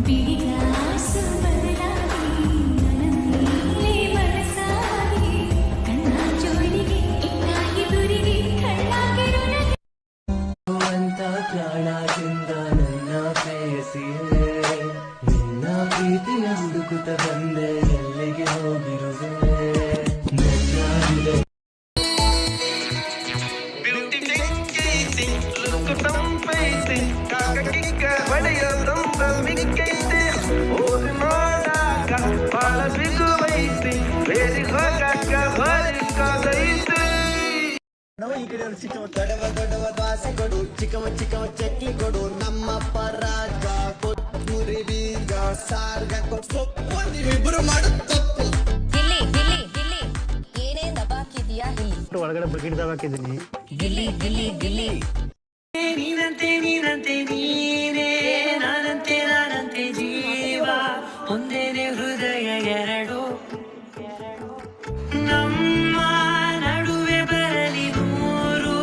ಬಿಡಿಗಾಸು ಬದಲಾಗಿ ನನ್ನಲ್ಲಿ ಮನಸಾಗಿ ಕಣ್ಣ ಜೋಡಿಗೆ ಇಟ್ಟಾಗಿ ಗುರಿಗೆ ಕಳ್ಳಾಗಿರು ಅಂತ ಪ್ರಾಣದಿಂದ ನನ್ನ ಪ್ರೇಯಸಿಯೇ ನಿನ್ನ ಪ್ರೀತಿಯ ಹುಡುಕುತ್ತ ಬಂದೆ ಎಲ್ಲಿಗೆ ಹೋಗಿರುವೆ ನನ್ನ ಹೃದಯ ಈ ಕಡೆ ದೊಡ್ಡವ ದೊಡ್ಡವ ದ್ವಾಸೆ ಕೊಡು, ಚಿಕ್ಕವ ಚಿಕ್ಕವ ಚಟ್ನಿ ಕೊಡು, ನಮ್ಮಪ್ಪ ರಾಜ ಕೊತ್ತೂರಿ ಬೀಗ ಸಾರ್ಗ ಸೊಪ್ಪು ನೀವಿಬ್ರು ಮಾಡು ತಪ್ಪು. ಗಿಲ್ಲಿ ಗಿಲ್ಲಿ ಗಿಲ್ಲಿ ಏನೇ ದಬಾಕಿದ್ಯಾ ಇಲ್ಲಿ ಒಳಗಡೆ ಬಕೆಟ್ ಹಾಕಿದ್ದೀನಿ. ಗಿಲ್ಲಿ ಗಿಲ್ಲಿ ಗಿಲ್ಲಿ ನೀನಂತೆ ನೀನಂತೆ ನೀನೇ ನಾನಂತೆ ನಾನಂತೆ ಜೀವ ಒಂದೇನೆ ಹೃದಯ ಎರಡು ನಮ್ಮ ನಡುವೆ ಬರಲಿ ನೂರು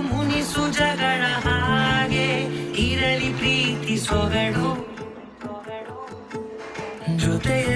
ಮುನಿಸು ಜಗಳ ಹಾಗೆ ಇರಲಿ ಪ್ರೀತಿ ಸೊಗಡು ಜೊತೆಯ